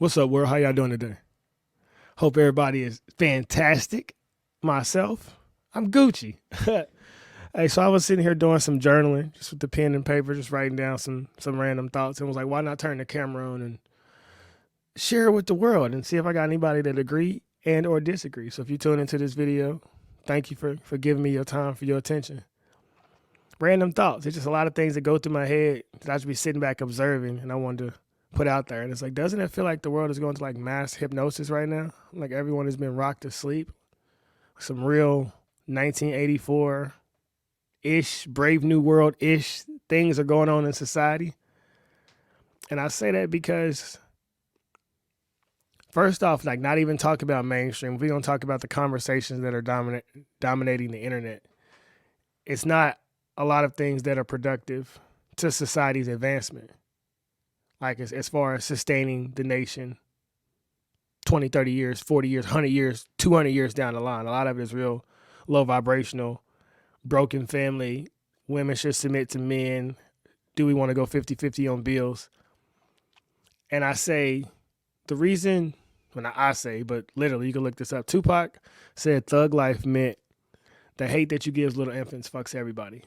What's up, world? How y'all doing today? Hope everybody is fantastic. Myself, I'm Gucci. Hey, so I was sitting here doing some journaling, just with the pen and paper, just writing down some random thoughts, and was like, why not turn the camera on and share it with the world and see if I got anybody that agree and or disagree. So if you tune into this video, thank you for giving me your time, for your attention. Random thoughts. It's just a lot of things that go through my head that I should be sitting back observing, and I wanted to put out there. And it's like, doesn't it feel like the world is going to like mass hypnosis right now? Like everyone has been rocked to sleep. Some real 1984-ish, Brave New World-ish things are going on in society. And I say that because, first off, like not even talk about mainstream. We don't talk about the conversations that are dominating the internet. It's not a lot of things that are productive to society's advancement. Like as far as sustaining the nation 20, 30 years, 40 years, 100 years, 200 years down the line. A lot of it is real low vibrational, broken family. Women should submit to men. Do we want to go 50-50 on bills? And I say, the reason, when I say, but literally you can look this up. Tupac said thug life meant the hate that you give little infants fucks everybody.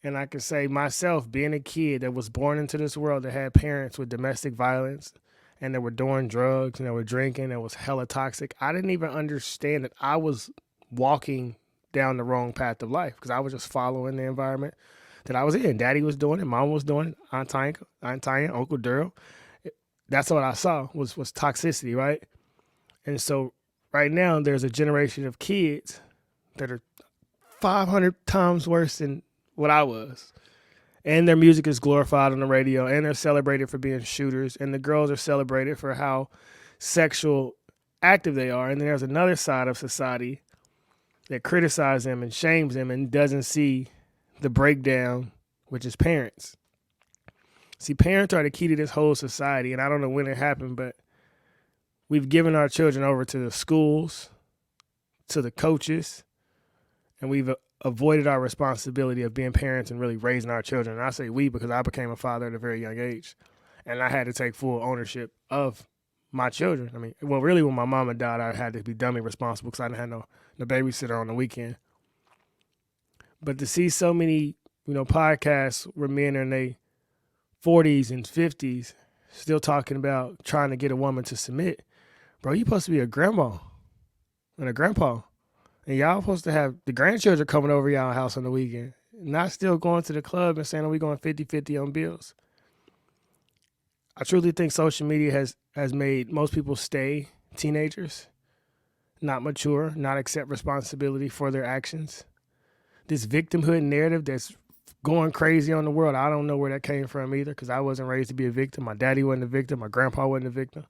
And I can say myself, being a kid that was born into this world that had parents with domestic violence and that were doing drugs and that were drinking, that was hella toxic, I didn't even understand that I was walking down the wrong path of life because I was just following the environment that I was in. Daddy was doing it, Mom was doing it, Aunt Tanya, Uncle Daryl. That's what I saw was toxicity, right? And so right now there's a generation of kids that are 500 times worse than what I was. And their music is glorified on the radio, and they're celebrated for being shooters, and the girls are celebrated for how sexual active they are. And then there's another side of society that criticizes them and shames them and doesn't see the breakdown, which is parents. See, parents are the key to this whole society, and I don't know when it happened, but we've given our children over to the schools, to the coaches, and we've avoided our responsibility of being parents and really raising our children. And I say we because I became a father at a very young age, and I had to take full ownership of my children. I mean, well, really when my mama died, I had to be dummy responsible because I didn't have no babysitter on the weekend. But to see so many, podcasts where men are in their 40s and 50s still talking about trying to get a woman to submit, bro, you supposed to be a grandma and a grandpa. And y'all supposed to have the grandchildren coming over y'all house on the weekend, not still going to the club and saying, are we going 50-50 on bills? I truly think social media has made most people stay teenagers, not mature, not accept responsibility for their actions. This victimhood narrative that's going crazy on the world, I don't know where that came from either because I wasn't raised to be a victim. My daddy wasn't a victim. My grandpa wasn't a victim.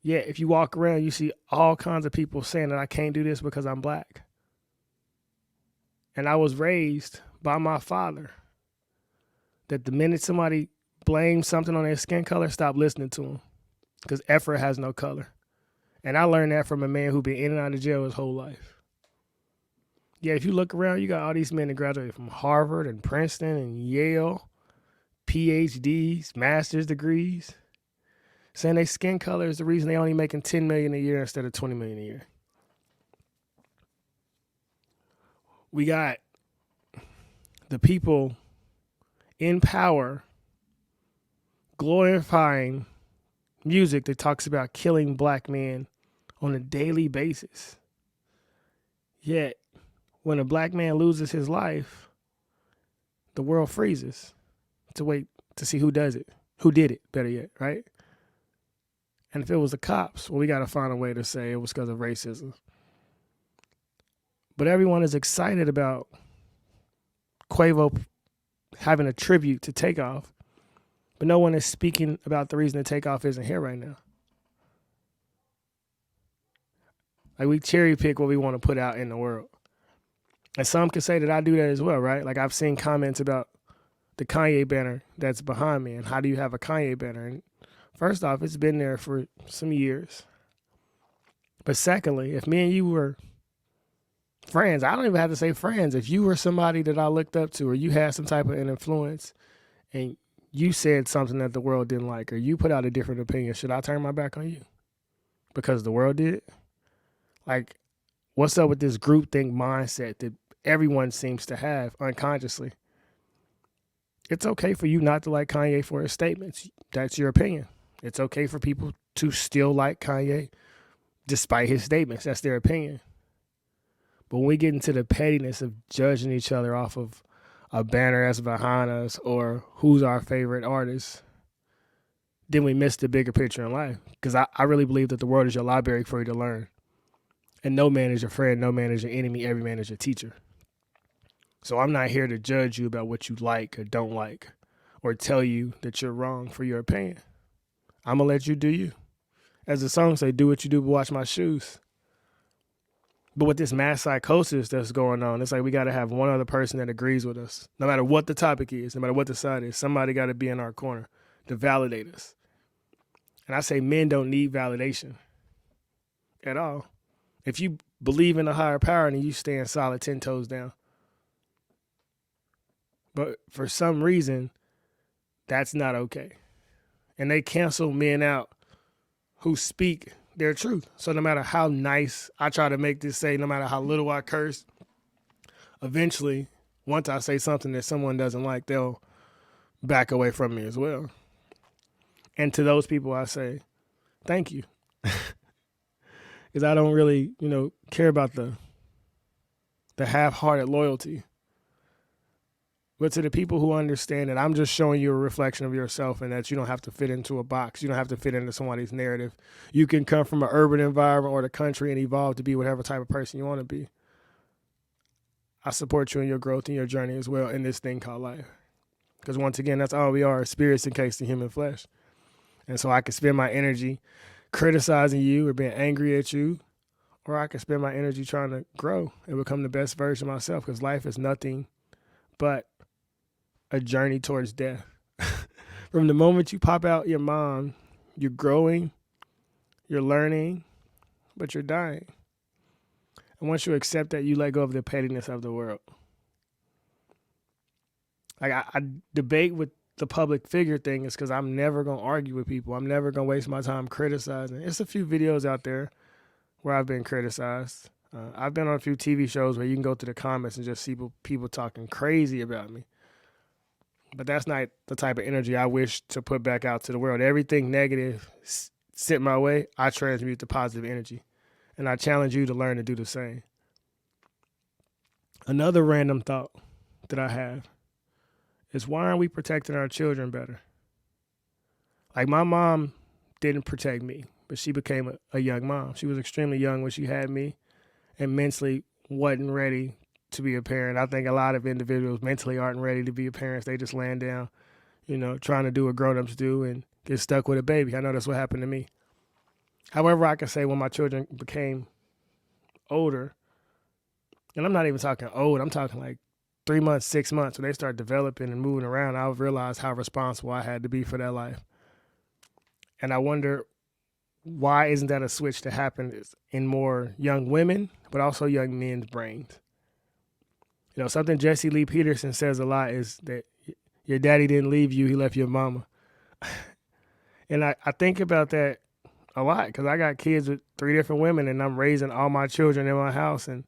Yeah, if you walk around, you see all kinds of people saying that I can't do this because I'm black. And I was raised by my father that the minute somebody blames something on their skin color, stop listening to them because effort has no color. And I learned that from a man who been in and out of jail his whole life. Yeah, if you look around, you got all these men that graduated from Harvard and Princeton and Yale, PhDs, master's degrees, saying their skin color is the reason they only making $10 million a year instead of $20 million a year. We got the people in power glorifying music that talks about killing black men on a daily basis. Yet, when a black man loses his life, the world freezes to wait to see who does it, who did it, better yet, right? And if it was the cops, well, we got to find a way to say it was because of racism. But everyone is excited about Quavo having a tribute to Takeoff, but no one is speaking about the reason that Takeoff isn't here right now. Like we cherry pick what we want to put out in the world. And some can say that I do that as well, right? Like I've seen comments about the Kanye banner that's behind me and how do you have a Kanye banner? And first off, it's been there for some years. But secondly, if me and you were friends, I don't even have to say friends. If you were somebody that I looked up to or you had some type of an influence and you said something that the world didn't like, or you put out a different opinion, should I turn my back on you because the world did? Like, what's up with this groupthink mindset that everyone seems to have unconsciously? It's okay for you not to like Kanye for his statements. That's your opinion. It's okay for people to still like Kanye despite his statements. That's their opinion. But when we get into the pettiness of judging each other off of a banner that's behind us or who's our favorite artist, then we miss the bigger picture in life. Because I really believe that the world is your library for you to learn. And no man is your friend, no man is your enemy, every man is your teacher. So I'm not here to judge you about what you like or don't like or tell you that you're wrong for your opinion. I'm going to let you do you. As the song say, do what you do, but watch my shoes. But with this mass psychosis that's going on, it's like we got to have one other person that agrees with us. No matter what the topic is, no matter what the side is, somebody got to be in our corner to validate us. And I say men don't need validation at all. If you believe in a higher power, then you stand solid 10 toes down. But for some reason, that's not okay. And they cancel men out who speak their truth. So no matter how nice I try to make this say, no matter how little I curse, eventually, once I say something that someone doesn't like, they'll back away from me as well. And to those people, I say, thank you. Because I don't really, care about the half-hearted loyalty. But to the people who understand that I'm just showing you a reflection of yourself and that you don't have to fit into a box. You don't have to fit into somebody's narrative. You can come from an urban environment or the country and evolve to be whatever type of person you want to be. I support you in your growth and your journey as well in this thing called life. Because once again, that's all we are, spirits encased in human flesh. And so I can spend my energy criticizing you or being angry at you, or I can spend my energy trying to grow and become the best version of myself, because life is nothing but a journey towards death. From the moment you pop out your mom, you're growing, you're learning, but you're dying. And once you accept that, you let go of the pettiness of the world. Like I debate with the public figure thing is because I'm never going to argue with people. I'm never going to waste my time criticizing. It's a few videos out there where I've been criticized. I've been on a few TV shows where you can go through the comments and just see people talking crazy about me. But that's not the type of energy I wish to put back out to the world. Everything negative sent my way, I transmute to positive energy. And I challenge you to learn to do the same. Another random thought that I have is, why aren't we protecting our children better? Like, my mom didn't protect me, but she became a young mom. She was extremely young when she had me and mentally wasn't ready to be a parent. I think a lot of individuals mentally aren't ready to be a parent. They just land down, trying to do what grown-ups do and get stuck with a baby. I know that's what happened to me. However, I can say when my children became older, and I'm not even talking old, I'm talking like 3 months, 6 months, when they start developing and moving around, I realized how responsible I had to be for their life. And I wonder, why isn't that a switch that happens in more young women, but also young men's brains? Something Jesse Lee Peterson says a lot is that your daddy didn't leave you, he left your mama. And I think about that a lot because I got kids with 3 different women and I'm raising all my children in my house. And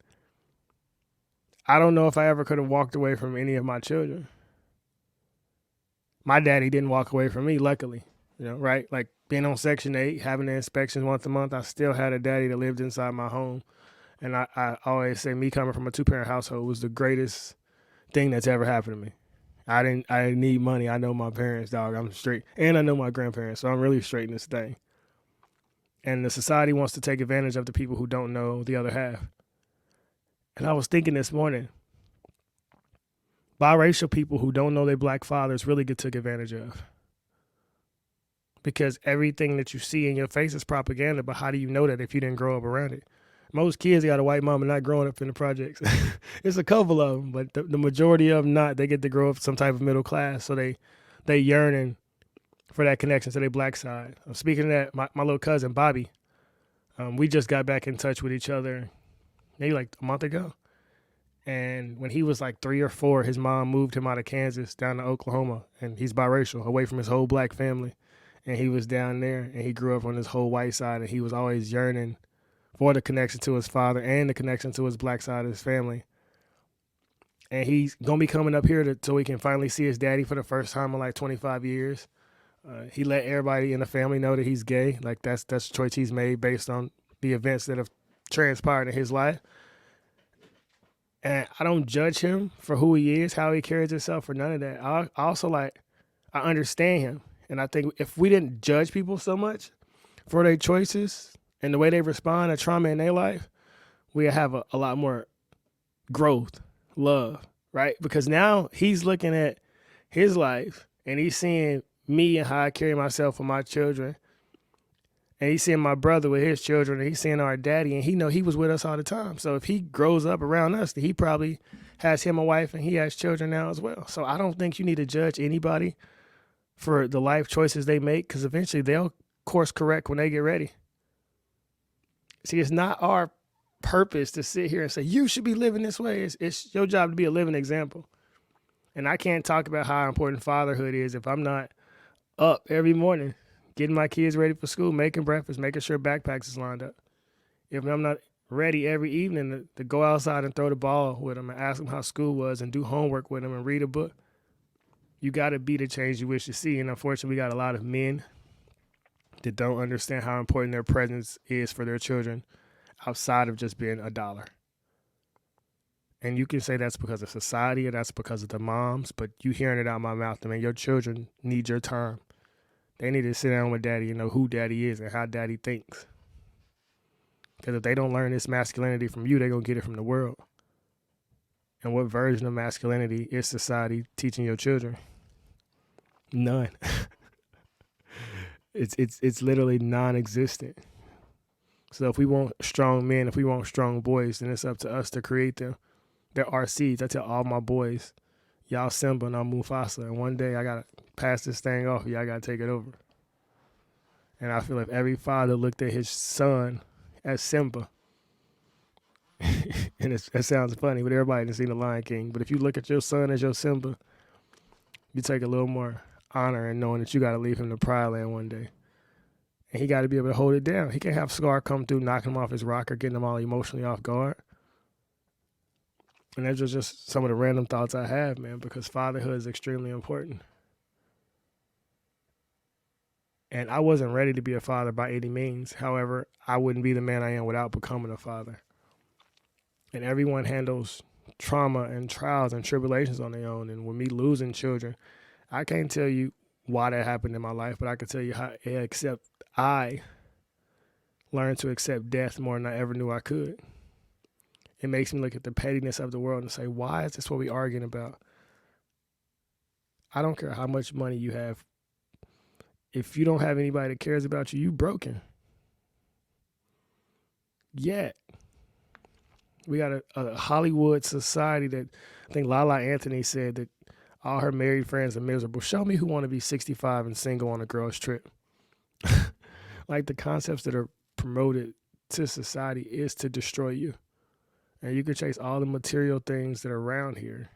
I don't know if I ever could have walked away from any of my children. My daddy didn't walk away from me, luckily, right? Like being on Section 8, having the inspections once a month, I still had a daddy that lived inside my home. And I always say me coming from a 2-parent household was the greatest thing that's ever happened to me. I didn't need money. I know my parents, dog. I'm straight. And I know my grandparents, so I'm really straight in this thing. And the society wants to take advantage of the people who don't know the other half. And I was thinking this morning, biracial people who don't know their black fathers really get took advantage of. Because everything that you see in your face is propaganda, but how do you know that if you didn't grow up around it? Most kids got a white mama not growing up in the projects. It's a couple of them, but the majority of them not. They get to grow up some type of middle class, so they yearning for that connection to their black side. Speaking of that, my little cousin, Bobby, we just got back in touch with each other maybe like a month ago. And when he was like 3 or 4, his mom moved him out of Kansas down to Oklahoma, and he's biracial, away from his whole black family. And he was down there, and he grew up on his whole white side, and he was always yearning for the connection to his father and the connection to his black side of his family. And he's gonna be coming up here so he can finally see his daddy for the first time in like 25 years. He let everybody in the family know that he's gay. Like that's a choice he's made based on the events that have transpired in his life. And I don't judge him for who he is, how he carries himself, or none of that. I also I understand him. And I think if we didn't judge people so much for their choices and the way they respond to trauma in their life, we have a lot more growth, love, right? Because now he's looking at his life and he's seeing me and how I carry myself with my children. And he's seeing my brother with his children, and he's seeing our daddy, and he was with us all the time. So if he grows up around us, he probably has him a wife and he has children now as well. So I don't think you need to judge anybody for the life choices they make, because eventually they'll course correct when they get ready. See, it's not our purpose to sit here and say, you should be living this way. It's your job to be a living example. And I can't talk about how important fatherhood is if I'm not up every morning getting my kids ready for school, making breakfast, making sure backpacks is lined up. If I'm not ready every evening to go outside and throw the ball with them and ask them how school was and do homework with them and read a book, you got to be the change you wish to see. And unfortunately, we got a lot of men that don't understand how important their presence is for their children outside of just being a dollar. And you can say that's because of society or that's because of the moms, but you hearing it out of my mouth, I mean, your children need your time. They need to sit down with daddy and know who daddy is and how daddy thinks. Because if they don't learn this masculinity from you, they're going to get it from the world. And what version of masculinity is society teaching your children? None. It's literally non-existent. So if we want strong men, if we want strong boys, then it's up to us to create them. They're our seeds. I tell all my boys, y'all Simba and I'm Mufasa. And one day I got to pass this thing off. Y'all got to take it over. And I feel like every father looked at his son as Simba. And it sounds funny, but everybody didn't see The Lion King. But if you look at your son as your Simba, you take a little more honor in knowing that you got to leave him to Pride Land one day. And he got to be able to hold it down. He can't have Scar come through, knocking him off his rocker, getting him all emotionally off guard. And those are just some of the random thoughts I have, man, because fatherhood is extremely important. And I wasn't ready to be a father by any means. However, I wouldn't be the man I am without becoming a father. And everyone handles trauma and trials and tribulations on their own. And with me losing children, I can't tell you why that happened in my life, but I can tell you how I learned to accept death more than I ever knew I could. It makes me look at the pettiness of the world and say, why is this what we're arguing about? I don't care how much money you have. If you don't have anybody that cares about you, you broken. Yet, we got a Hollywood society that I think Lala Anthony said that all her married friends are miserable. Show me who want to be 65 and single on a girl's trip. Like the concepts that are promoted to society is to destroy you. And you can chase all the material things that are around here.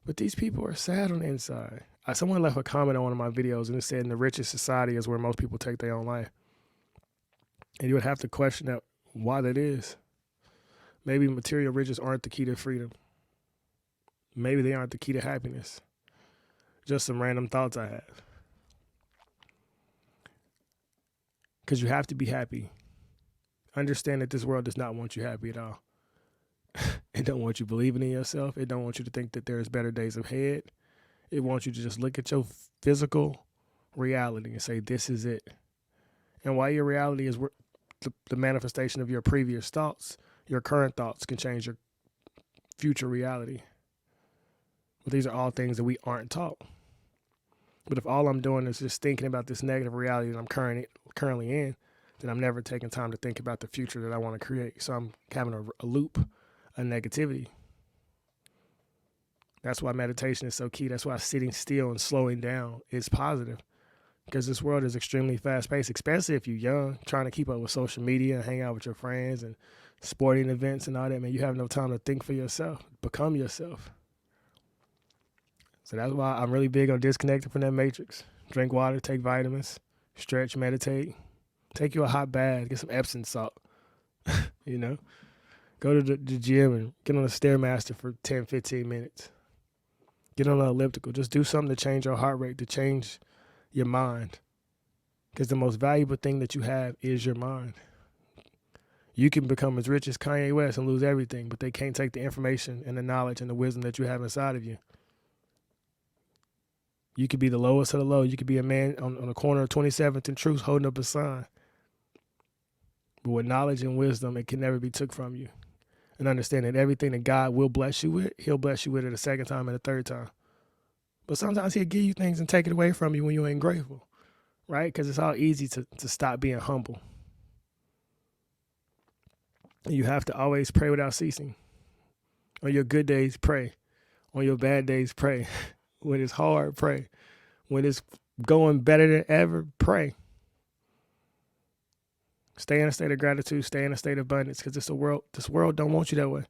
But these people are sad on the inside. Someone left a comment on one of my videos and it said in the richest society is where most people take their own life. And you would have to question that why that is. Maybe material riches aren't the key to freedom. Maybe they aren't the key to happiness. Just some random thoughts I have. Because you have to be happy. Understand that this world does not want you happy at all. It don't want you believing in yourself. It don't want you to think that there's better days ahead. It wants you to just look at your physical reality and say, this is it. And while your reality is the manifestation of your previous thoughts, your current thoughts can change your future reality. But these are all things that we aren't taught. But if all I'm doing is just thinking about this negative reality that I'm currently in, then I'm never taking time to think about the future that I want to create. So I'm having a loop of negativity. That's why meditation is so key. That's why sitting still and slowing down is positive. because this world is extremely fast paced, especially if you're young, trying to keep up with social media and hang out with your friends and sporting events and all that. Man, you have no time to think for yourself, become yourself. So that's why I'm really big on disconnecting from that matrix. Drink water, take vitamins, stretch, meditate, take you a hot bath, get some Epsom salt, you know, go to the gym and get on a Stairmaster for 10, 15 minutes. Get on an elliptical. Just do something to change your heart rate, to change your mind. Because the most valuable thing that you have is your mind. You can become as rich as Kanye West and lose everything, but they can't take the information and the knowledge and the wisdom that you have inside of you. You could be the lowest of the low. You could be a man on the corner of 27th and Truth holding up a sign. But with knowledge and wisdom, it can never be took from you. And understand that everything that God will bless you with, he'll bless you with it a second time and a third time. But sometimes he'll give you things and take it away from you when you ain't grateful, right? Because it's all easy to stop being humble. And you have to always pray without ceasing. On your good days, pray. On your bad days, pray. When it's hard, pray. When it's going better than ever, pray. Stay in a state of gratitude. Stay in a state of abundance, because this world don't want you that way.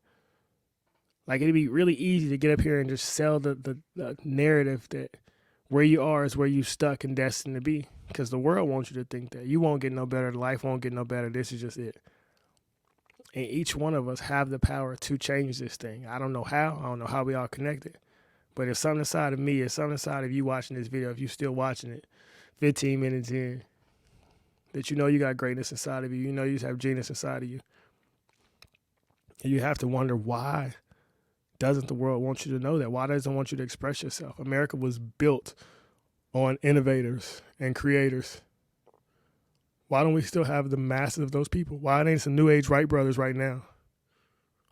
Like, it'd be really easy to get up here and just sell the narrative that where you are is where you stuck and destined to be, because the world wants you to think that. You won't get no better. Life won't get no better. This is just it. And each one of us have the power to change this thing. I don't know how. I don't know how we all connected. But if something inside of me, if something inside of you watching this video, if you're still watching it 15 minutes in, that you know you got greatness inside of you, you know you have genius inside of you. And you have to wonder, why doesn't the world want you to know that? Why doesn't it want you to express yourself? America was built on innovators and creators. Why don't we still have the masses of those people? Why ain't some new age Wright brothers right now?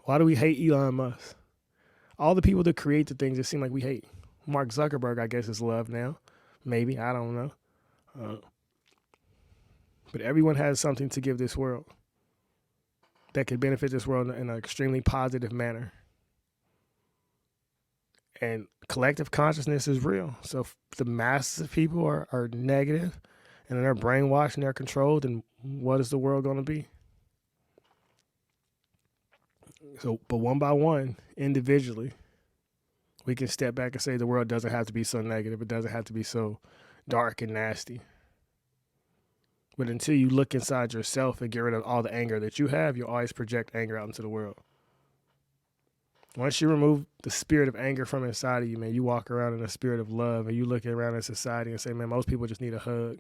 Why do we hate Elon Musk? All the people that create the things, it seem like we hate. Mark Zuckerberg, I guess, is loved now. Maybe. I don't know. But everyone has something to give this world that could benefit this world in an extremely positive manner. And collective consciousness is real. So if the masses of people are negative and they're brainwashed and they're controlled, then what is the world going to be? So, but one by one, individually, we can step back and say the world doesn't have to be so negative. It doesn't have to be so dark and nasty. But until you look inside yourself and get rid of all the anger that you have, you'll always project anger out into the world. Once you remove the spirit of anger from inside of you, man, you walk around in a spirit of love, and you look around in society and say, man, most people just need a hug.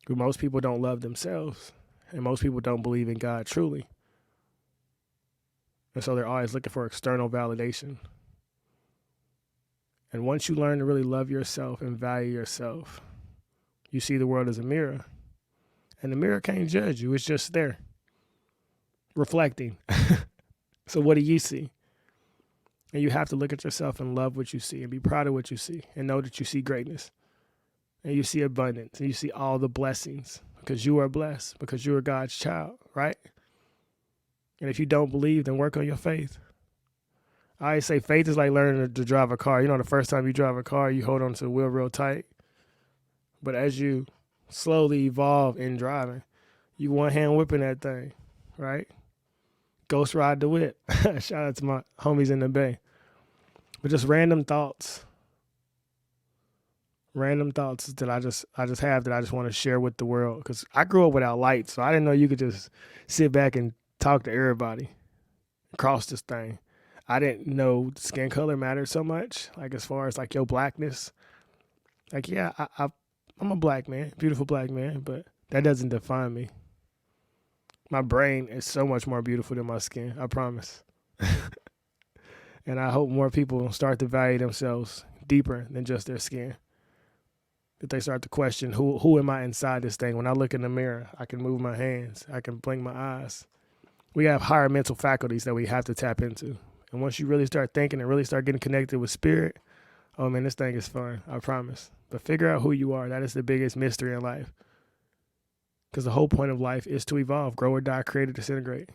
But most people don't love themselves. And most people don't believe in God truly. And so they're always looking for external validation. And once you learn to really love yourself and value yourself, you see the world as a mirror. And the mirror can't judge you. It's just there, reflecting. So what do you see? And you have to look at yourself and love what you see and be proud of what you see and know that you see greatness. And you see abundance. And you see all the blessings. Because you are blessed, because you are God's child, right? And if you don't believe, then work on your faith. I always say faith is like learning to drive a car. You know, the first time you drive a car, you hold on to the wheel real tight. But as you slowly evolve in driving, you one hand whipping that thing, right? Ghost ride the whip. Shout out to my homies in the Bay. But just random thoughts that I just have that I just want to share with the world. Because I grew up without lights, so I didn't know you could just sit back and talk to everybody across this thing. I didn't know skin color mattered so much, like as far as like your blackness. Like, yeah, I'm a black man, beautiful black man, but that doesn't define me. My brain is so much more beautiful than my skin, I promise. And I hope more people start to value themselves deeper than just their skin. That they start to question, who am I inside this thing? When I look in the mirror, I can move my hands. I can blink my eyes. We have higher mental faculties that we have to tap into. And once you really start thinking and really start getting connected with spirit, oh man, this thing is fun, I promise. But figure out who you are. That is the biggest mystery in life. Because the whole point of life is to evolve, grow or die, create or disintegrate.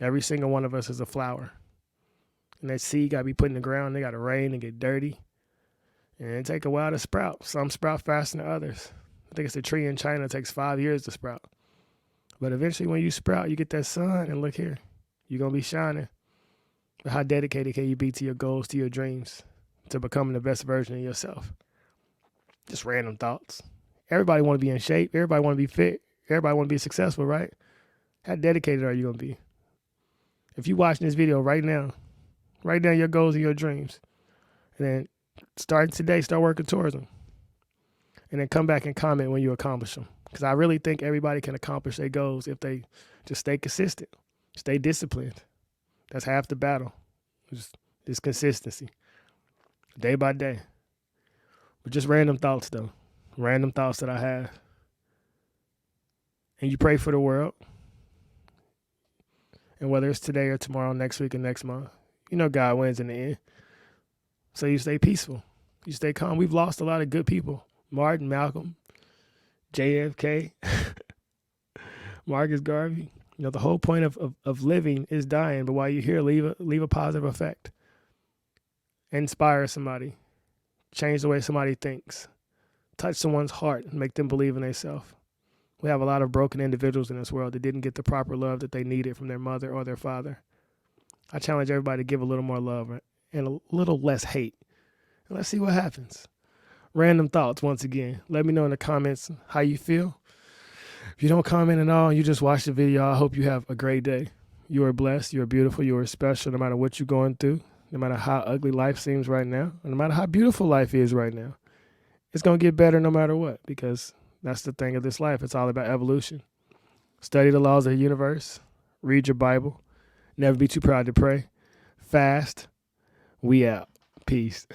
Every single one of us is a flower. And that seed got to be put in the ground. They got to rain and get dirty. And it take a while to sprout. Some sprout faster than others. I think it's a tree in China. It takes 5 years to sprout. But eventually when you sprout, you get that sun, and look here. You're going to be shining. But how dedicated can you be to your goals, to your dreams, to becoming the best version of yourself? Just random thoughts. Everybody want to be in shape. Everybody want to be fit. Everybody want to be successful, right? How dedicated are you going to be? If you're watching this video right now, write down your goals and your dreams. And then starting today, start working towards them. And then come back and comment when you accomplish them. Because I really think everybody can accomplish their goals if they just stay consistent, stay disciplined. That's half the battle. Just consistency, day by day. But just random thoughts, though. Random thoughts that I have. And you pray for the world. And whether it's today or tomorrow, next week or next month, you know God wins in the end. So you stay peaceful. You stay calm. We've lost a lot of good people. Martin, Malcolm, JFK, Marcus Garvey. You know, the whole point of living is dying, but while you're here, leave a positive effect. Inspire somebody. Change the way somebody thinks. Touch someone's heart and make them believe in themselves. We have a lot of broken individuals in this world that didn't get the proper love that they needed from their mother or their father. I challenge everybody to give a little more love and a little less hate. And let's see what happens. Random thoughts once again. Let me know in the comments how you feel. If you don't comment at all, you just watch the video, I hope you have a great day. You are blessed. You are beautiful. You are special no matter what you're going through, no matter how ugly life seems right now, or no matter how beautiful life is right now. It's going to get better no matter what, because that's the thing of this life. It's all about evolution. Study the laws of the universe. Read your Bible. Never be too proud to pray. Fast. We out. Peace.